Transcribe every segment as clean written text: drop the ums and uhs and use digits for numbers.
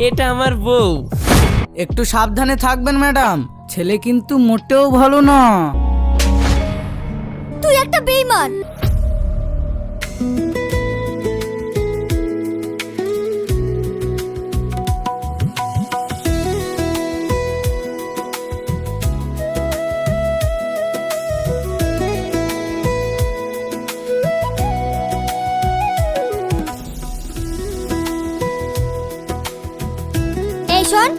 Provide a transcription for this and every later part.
এটা আমার বউ। একটু সাবধানে থাকবেন ম্যাডাম, ছেলে কিন্তু মোটেও ভালো না। তুই একটা বেঈমান। এই শোন,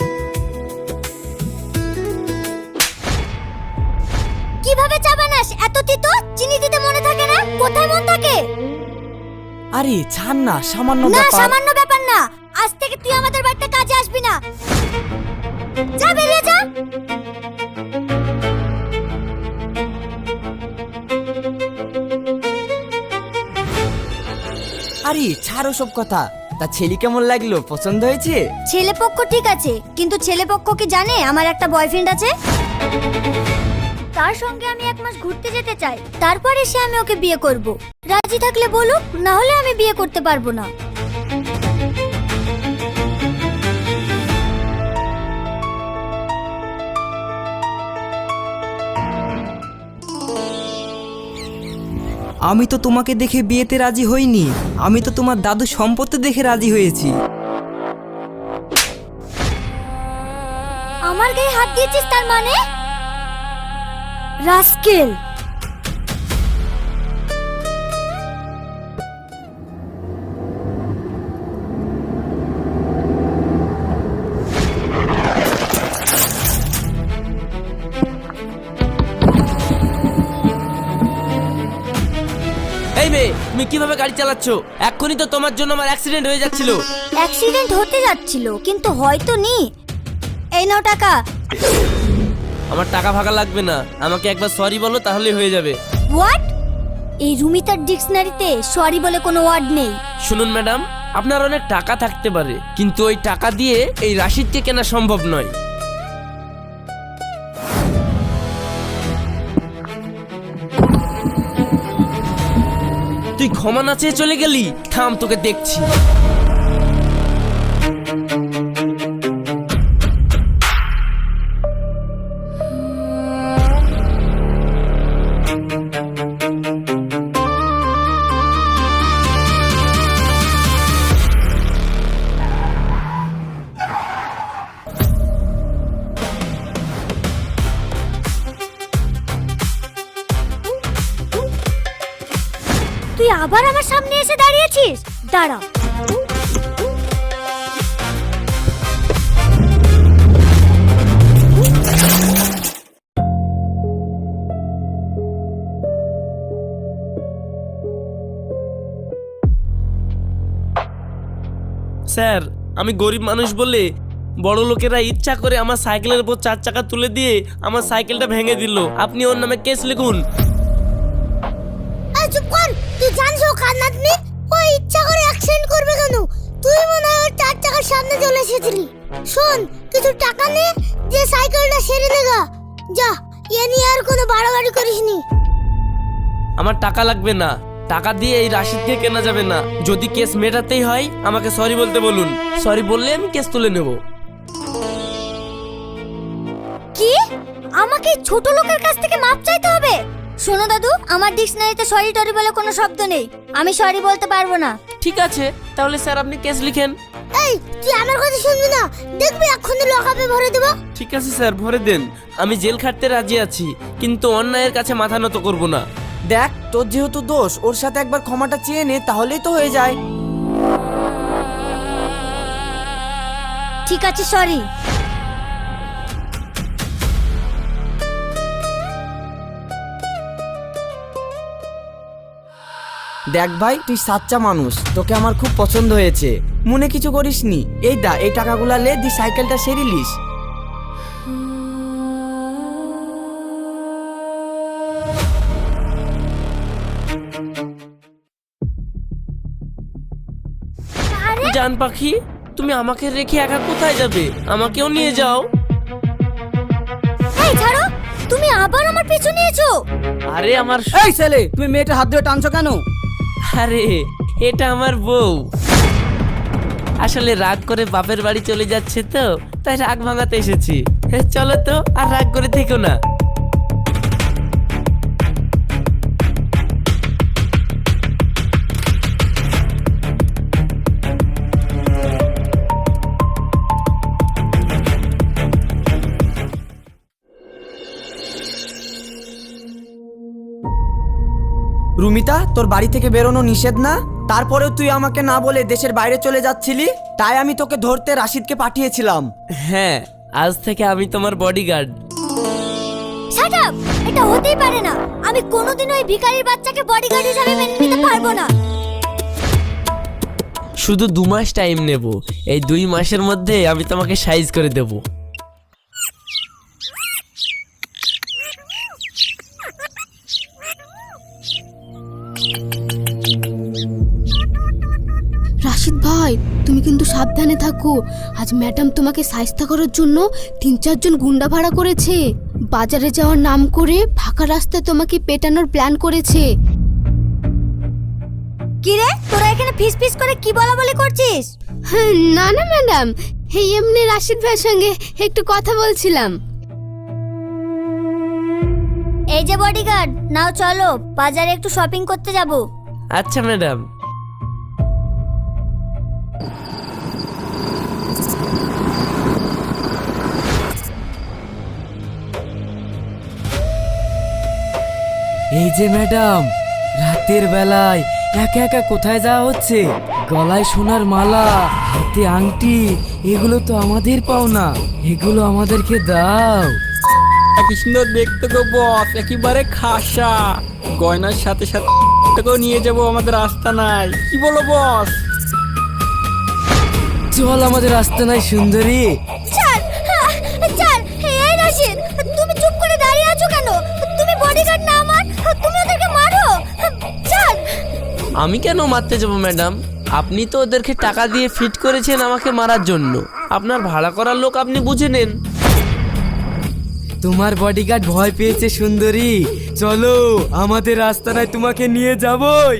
কিভাবে চা বানাস? এত তিতো, চিনি দিতে মনে থাকে না? কোথায় মন থাকে? আরে ছাড় না, সামান্য না, ব্যাপার। সামান্য ব্যাপার না। আজ থেকে তুই আমাদের বাড়িতে কাজে আসবি না। যা, বেরিয়ে যা। আরে ছাড়ো সব কথা। তা ছেলে কেমন লাগলো, পছন্দ হয়েছে? ছেলে পক্ষ ঠিক আছে, কিন্তু ছেলে পক্ষ কি জানে আমার একটা বয়ফ্রেন্ড আছে? তার সঙ্গে আমি 1 মাস ঘুরতে যেতে চাই, তারপরে সে আমি ওকে বিয়ে করব। রাজি থাকলে বলুক, না হলে আমি বিয়ে করতে পারবো না। আমি তো তোমাকে দেখে বিয়েতে রাজি হইনি, আমি তো তোমার দাদু সম্পত্তি দেখে রাজি হয়েছি। আমার গায়ে হাত দিয়েছিস তার মানে? রাস্কেল। এই মেয়ে, তুমি কিভাবে গাড়ি চালাচ্ছো? এক্ষুনি তো তোমার জন্য আমার অ্যাক্সিডেন্ট হয়ে যাচ্ছিল। অ্যাক্সিডেন্ট হতে যাচ্ছিল, কিন্তু হয়তো নি। এই নাও টাকা। আমার টাকা ভাগা লাগবে না, আমাকে একবার সরি বলো তাহলেই হয়ে যাবে। হোয়াট? এই রুমিতার ডিকশনারিতে সরি বলে কোনো ওয়ার্ড নেই। শুনুন ম্যাডাম, আপনার অনেক টাকা থাকতে পারে, কিন্তু ওই টাকা দিয়ে এই রাশিদকে কেনা সম্ভব নয়। তুই ক্ষমা না চেয়ে চলে গেলি? থাম, তোকে দেখছি। তুই আবার আমার সামনে এসে দাঁড়িয়েছিস? দাঁড়া। স্যার, আমি গরিব মানুষ বলে বড় লোকেরা ইচ্ছা করে আমার সাইকেলের উপর 4 চাকা তুলে দিয়ে আমার সাইকেলটা ভেঙে দিল। আপনি ওর নামে কেস লিখুন। এই চুপ কর। তুই জানিস ও কার নাতনি? ও ইচ্ছা করে অ্যাক্সিডেন্ট করবে কেন? তুই মনে হয় ওর 4 চাকার সামনে চলে এসেছিলি। শোন, কিছু টাকা নে, যে সাইকেলটা সেরে দেগা। যা, এ নিয়ে আর কোনো বাড়াবাড়ি করিসনি। আমার টাকা লাগবে না, টাকা দিয়ে এই রাশিদকে কেনা যাবে না। যদি কেস মেটাতেই হয় আমাকে সরি বলতে বলুন, সরি বললে আমি কেস তুলে নেব। কি? আমাকে ছোট লোকের কাছ থেকে মাপ চাইতে হবে? শোনো দাদু, আমার ডিকশনারিতে সরি টরি বলে কোনো শব্দ নেই। আমি সরি বলতে পারবো না। ঠিক আছে, তাহলে স্যার আপনি কেস লিখেন। এই, তুই আমার কথা শুনবি না? দেখবি এক্ষুনি লকআপে ভরে দেব। ঠিক আছে স্যার, ভরে দেন। আমি জেল খাটতে রাজি আছি, কিন্তু অন্যায়ের কাছে মাথা নত করব না। দেখ, তোর যেহেতু দোষ, ওর সাথে একবার ক্ষমাটা চেয়ে নে, তাহলেই তো হয়ে যায়। ঠিক আছে, সরি। দেখ ভাই, তুই সাচ্চা মানুষ, তোকে আমার খুব পছন্দ হয়েছে। মনে কিছু করিসনি। এই দা, এই টাকাগুলা লে, দি সাইকেলটা সেরিলিস। জান পাখি, তুমি আমাকে রেখে একা কোথায় যাবে? আমাকেও নিয়ে যাও। এই ছাড়ো, তুমি আবার আমার পিছু নিয়েছো। আরে আমার এই ছেলে, তুমি মেয়েটার হাত ধরে টানছো কেন? আরে এটা আমার বউ। আসলে রাগ করে বাপের বাড়ি চলে যাচ্ছে তো, তাই রাগ ভাঙাতে এসেছি। চলো তো, আর রাগ করে থেকো না। রুমিতা, তোর বাড়ি থেকে বেরোনো নিষেধ না? তারপরেও তুই আমাকে না বলে দেশের বাইরে চলে যাচ্ছিলি, তাই আমি তোকে ধরতে রাশিদকে পাঠিয়েছিলাম। হ্যাঁ, আজ থেকে আমি তোমার বডিগার্ড। Shut up! এটা হতেই পারে না। আমি কোনোদিন ওই ভিখারির বাচ্চাকে বডিগার্ড হিসেবে মেনে নিতে পারবো না। শুধু 2 মাস টাইম নেব। এই 2 মাসের মধ্যে আমি তোমাকে সাইজ করে দেব। রাশিদ ভাই, তুমি কিন্তু সাবধানে থাকো। আজ ম্যাডাম তোমাকে সাহায্য করার জন্য 3-4 জন গুন্ডা ভাড়া করেছে। বাজারে যাওয়ার নাম করে ফাঁকা রাস্তায় তোমাকে পেটানোর প্ল্যান করেছে। কি রে, তোরা এখানে ফিস ফিস করে কি বলা বলি করছিস? হ্যাঁ, না না ম্যাডাম, এমনি রাশিদ ভাইয়ের সঙ্গে একটু কথা বলছিলাম। এই যে বডিগার্ড, নাও চলো বাজারে একটু শপিং করতে যাব। আচ্ছা ম্যাডাম। এই যে ম্যাডাম, রাতের বেলায় একা একা কোথায় যাওয়া হচ্ছে? গলায় সোনার মালা, হাতে আংটি, এগুলো তো আমাদের পাওনা, এগুলো আমাদেরকে দাও। কি সুন্দর দেখতে গো বস, একেবারে খাসা। গয়নার সাথে সাথে তোকেও নিয়ে যাবো আমাদের রাস্তা নাই, কি বলো বস? চল আমাদের রাস্তা নাই সুন্দরী। চল চল। এই রাশিদ, তুমি চুপ করে দাঁড়িয়ে আছো কেন? তুমি বডিগার্ড না আমার, তুমি ওদেরকে মারো। চল। আমি কেন মারতে যাব ম্যাডাম? আপনি তো ওদেরকে টাকা দিয়ে ফিট করেছেন আমাকে মারার জন্য। আপনার ভাড়া করার লোক আপনি বুঝে নেন। তোমার বডিগার্ড ভয় পেয়েছে সুন্দরী, চলো আমাদের রাস্তা নাই, তোমাকে নিয়ে যাবই।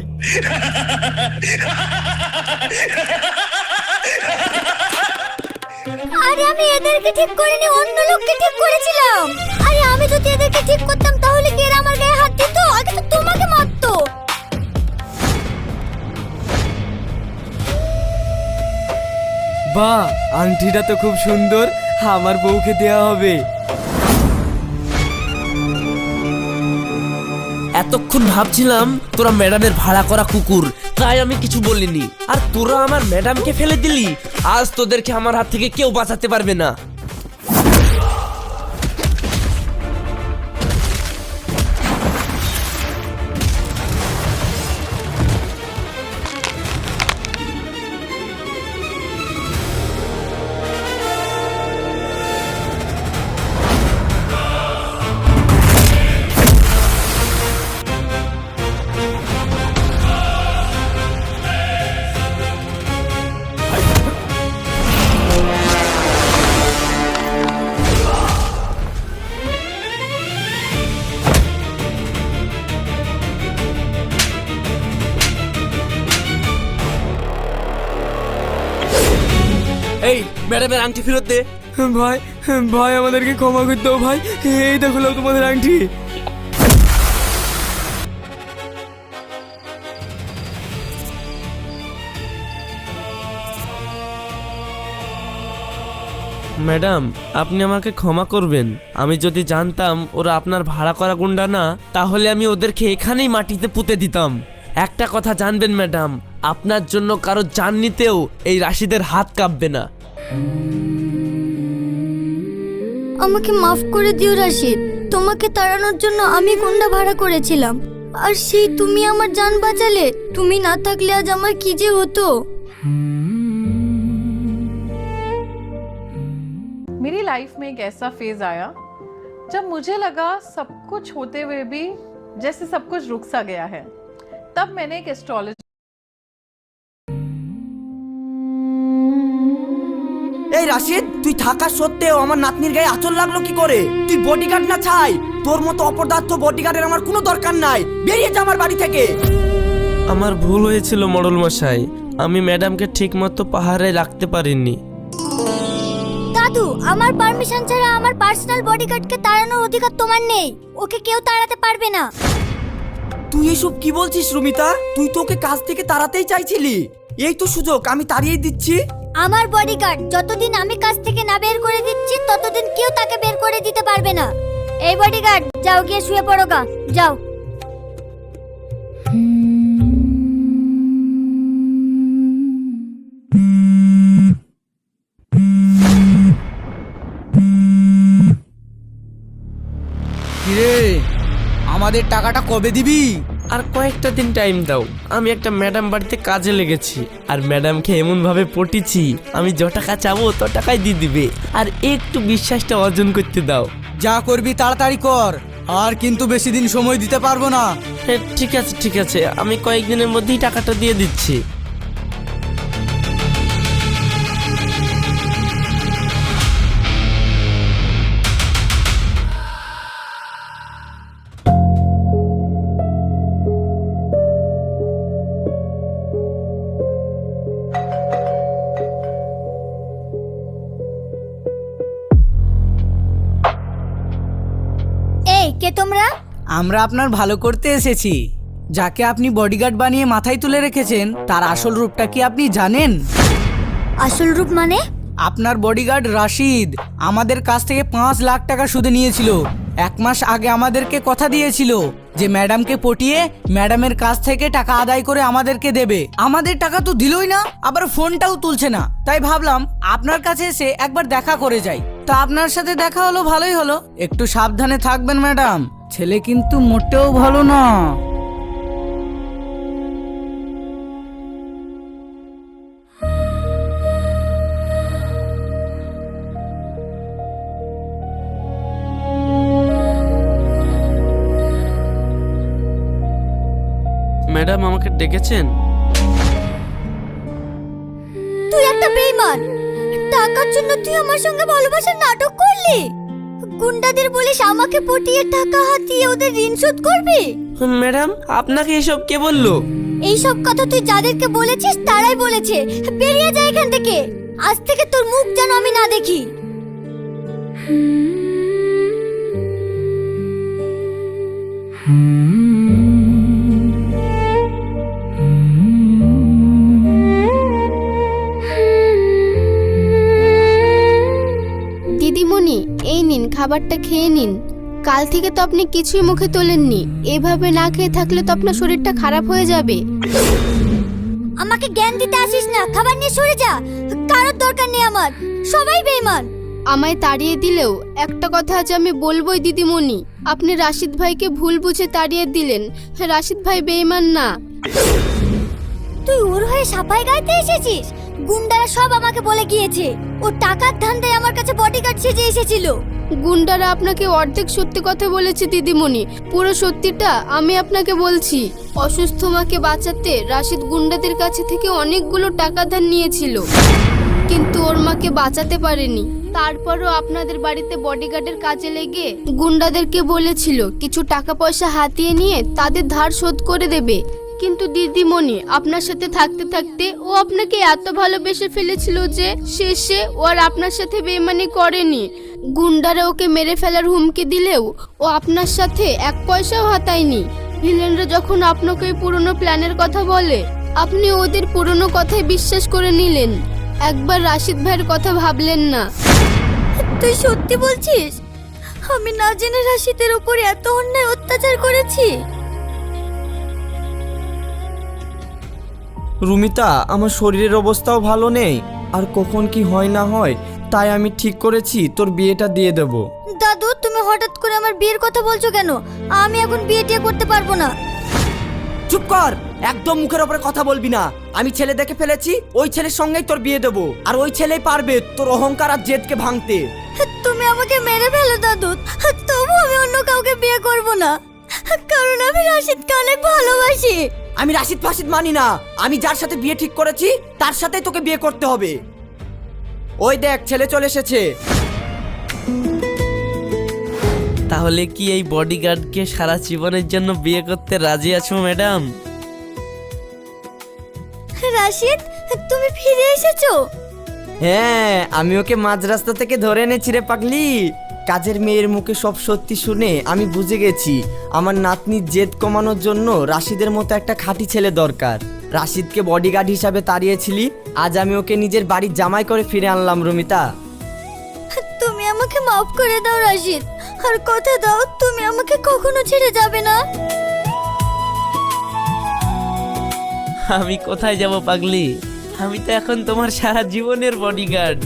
আরে আমি এদেরকে ঠিক করিনি, অন্য লোককে ঠিক করেছিলাম। আরে আমি যদি এদেরকে ঠিক করতাম তাহলে কি এরা আমার গায়ে হাত দিত? আগে তো তোমাকে মারতো। বাহ, আংটিটা তো খুব সুন্দর, আমার বউকে দেয়া হবে। এতক্ষণ ভাবছিলাম তোরা ম্যাডামের ভাড়া করা কুকুর, তাই আমি কিছু বলিনি। আর তোরা আমার ম্যাডামকে ফেলে দিলি। আজ তোদেরকে আমার হাত থেকে কেউ বাঁচাতে পারবে না। এই ম্যাডামের আংটি ফেরত দে। ভাই, ভাই আমাদেরকে ক্ষমা করে দাও ভাই, এই দেখো নাও তোমাদের আংটি। ম্যাডাম, আপনি আমাকে ক্ষমা করবেন। আমি যদি জানতাম ওরা আপনার ভাড়া করা গুন্ডা না, তাহলে আমি ওদেরকে এখানেই মাটিতে পুঁতে দিতাম। একটা কথা জানবেন ম্যাডাম, আপনার জন্য কারো জান নিতেও এই রাশিদের হাত কাঁপবে না। আমাকে মাফ করে দিও রাশিদ। তোমাকে তাড়ানোর জন্য আমি গুন্ডা ভাড়া করেছিলাম, আর সেই তুমি আমার জান বাঁচালে। তুমি না থাকলে আজ আমার কি যে হতো। मेरी लाइफ में एक ऐसा फेज आया जब मुझे लगा सब कुछ होते हुए भी जैसे सब कुछ रुक सा गया है। तब मैंने एक एस्ट्रोलॉजी এই রাশিদ, তুই থাকা সত্ত্বেও আমার নাতনির গায়ে আঁচল লাগলো কি করে? তুই বডিগার্ড না ছাই? তোর মতো অপদার্থ বডিগার্ডের আমার কোনো দরকার নাই, বেরিয়ে যা আমার বাড়ি থেকে। আমার ভুল হয়েছিল মোড়ল মশাই। আমি ম্যাডামকে ঠিকমতো পাহাড়ে রাখতে পারিনি। দাদু, আমার পারমিশন ছাড়া আমার পার্সোনাল বডিগার্ডকে তাড়ানোর অধিকার তোমার নেই। ওকে কেউ তাড়াতে পারবে না। তুই এসব কি বলছিস রুমিতা? তুই তো ওকে কাজ থেকে তাড়াতেই চাইছিলি। এই তো সুযোগ, আমি তাড়িয়ে দিচ্ছি। আমার বডিগার্ড যতদিন আমি কাজ থেকে না বের করে দিচ্ছি ততদিন কেউ তাকে বের করে দিতে পারবে না। এই বডিগার্ড, যাও গিয়ে শুয়ে পড়ো গা, যাও। কিরে, আমাদের টাকাটা কবে দিবি? আর কয়েকটা দিন টাইম দাও। আমি একটা ম্যাডাম বাড়িতে কাজে লেগেছি, আর ম্যাডামকে এমন ভাবে পটিছি আমি যত টাকা চাবো তত টাকাই দিয়ে দিবে। আর একটু বিশ্বাসটা অর্জন করতে দাও। যা করবি তাড়াতাড়ি কর, আর কিন্তু বেশি দিন সময় দিতে পারবো না। হ্যাঁ ঠিক আছে ঠিক আছে, আমি কয়েকদিনের মধ্যেই টাকাটা দিয়ে দিচ্ছি। এই কে তোমরা? আমরা আপনার ভালো করতে এসেছি। যাকে আপনি বডিগার্ড বানিয়ে মাথায় তুলে রেখেছেন তার আসল রূপটা কি আপনি জানেন? আসল রূপ মানে? আপনার বডিগার্ড রাশিদ আমাদের কাছ থেকে 5 লাখ টাকা সুদে নিয়েছিল। 1 মাস আগে আমাদেরকে কথা দিয়েছিল যে ম্যাডামকে পটিয়ে ম্যাডামের কাছ থেকে টাকা আদায় করে আমাদেরকে দেবে। আমাদের টাকা তো দিলই না, আবার ফোনটাও তুলছে না। তাই ভাবলাম আপনার কাছে এসে একবার দেখা করে যাই। তা আপনার সাথে দেখা হলো, ভালোই হলো। একটু সাবধানে থাকবেন ম্যাডাম, ছেলে কিন্তু মোটেও ভালো না। ম্যাডাম আমাকে ডেকেছেন? তুই একটা বেঈমান। টাকার জন্য তুই আমার সঙ্গে ভালোবাসার নাটক করলি। গুন্ডাদের বলিস আমাকে পটিয়ে টাকা হাতিয়ে ওদের ঋণ শোধ করবি। ম্যাডাম আপনাকে এসব কে বললো? এই সব কথা তুই যাদেরকে বলেছিস তারাই বলেছে। বেরিয়ে যা এখান থেকে। আজ থেকে তোর মুখ যেন আমি না দেখি। দিদিমণি, এই নিন খাবারটা খেয়ে নিন। কাল থেকে তো আপনি কিছুই মুখে তোলেননি। এভাবে না খেয়ে থাকলে তো আপনার শরীরটা খারাপ হয়ে যাবে। আমাকে জ্ঞান দিতে আসিস না, খাবার নিয়ে সরে যা। কারোর দরকার নেই আমার, সবাই বেঈমান। আমায় তাড়িয়ে দিলেও একটা কথা আজ আমি বলবোই দিদিমণি, আপনি রাশিদ ভাইকে ভুল বুঝে তাড়িয়ে দিলেন। রাশিদ ভাই বেঈমান না। তুই ওর হয়ে সাফাই গাইতে এসেছিস? গুন্ডারা সব আমাকে বলে গিয়েছে ও টাকার ধান্দায় আমার কাছে বডিগার্ড সেজে এসেছিল। গুন্ডারা আপনাকে অর্ধেক সত্যি কথা বলেছে দিদিমণি, পুরো সত্যিটা আমি আপনাকে বলছি। অসুস্থ মাকে বাঁচাতে রাশিদ গুন্ডাদের কাছে থেকে অনেকগুলো টাকা ধার নিয়েছিল, কিন্তু ওর মাকে বাঁচাতে পারেনি। তারপরও আপনাদের বাড়িতে বডিগার্ডের কাজে লেগে গুন্ডাদেরকে বলেছিল কিছু টাকা পয়সা হাতিয়ে নিয়ে তাদের ধার শোধ করে দেবে। কিন্তু দিদিমণি, আপনার সাথে থাকতে থাকতে ও আপনাকে এত ভালোবেসে ফেলেছিল যে শেষে ও আর আপনার সাথে বেইমানি করেনি। গুন্ডারা ওকে মেরে ফেলার হুমকি দিলেও ও আপনার সাথে 1 পয়সাও হাতায়নি। ভিলেনরা যখন আপনাকে ওই পুরনো প্ল্যানের কথা বলে আপনি ওদের পুরনো কথায় বিশ্বাস করে নিলেন, একবার রাশিদ ভাইয়ের কথা ভাবলেন না। তুই সত্যি বলছিস? আমি না জেনে রাশিদের উপর এত অন্যায় অত্যাচার করেছি? রুমিতা, আমার শরীরের অবস্থাও ভালো নেই, আর কখন কি হয় না হয়, তাই আমি ঠিক করেছি তোর বিয়েটা দিয়ে দেব। দাদু, তুমি হঠাৎ করে আমার বিয়ের কথা বলছো কেন? আমি এখন বিয়ে টিয়ে করতে পারবো না। চুপ কর, একদম মুখের ওপরে কথা বলবি না। আমি ছেলে দেখে ফেলেছি, ওই ছেলের সঙ্গেই তোর বিয়ে দেবো, আর ওই ছেলেই পারবে তোর অহংকার আর জেদকে ভাঙতে। তুমি আমাকে মেরে ফেলো দাদু, তবু আমি অন্য কাউকে বিয়ে করব না, কারণ আমি রাশিদকে অনেক ভালোবাসি। আমি রাশিদ ফাশিদ মানি না। আমি যার সাথে বিয়ে ঠিক করেছি তার সাথেই তোকে বিয়ে করতে হবে। ওই দেখ, ছেলে চলে এসেছে। তাহলে কি এই বডিগার্ডকে সারা জীবনের জন্য বিয়ে করতে রাজি আছো ম্যাডাম? রাশিদ, তুমি ফিরে এসেছো? হ্যাঁ, আমি ওকে মাঝ রাস্তা থেকে ধরে এনেছি রে পাগলি। কাজের মেয়ের মুখে সব সত্যি শুনে আমি বুঝে গেছি আমার নাতনির জেদ কমানোর জন্য রাশিদের মতো একটা খাঁটি ছেলে দরকার। রাশিদকে বডিগার্ড হিসাবে তাড়িয়েছিলি, আজ আমি ওকে নিজের বাড়ির জামাই করে ফিরে আনলাম রমিতা। তুমি আমাকে মাফ করে দাও রাশিদ, আর কথা দাও তুমি আমাকে কখনো ছেড়ে যাবে না। আমি কোথায় যাব পাগলি? আমি তো এখন তোমার সারা জীবনের বডিগার্ড।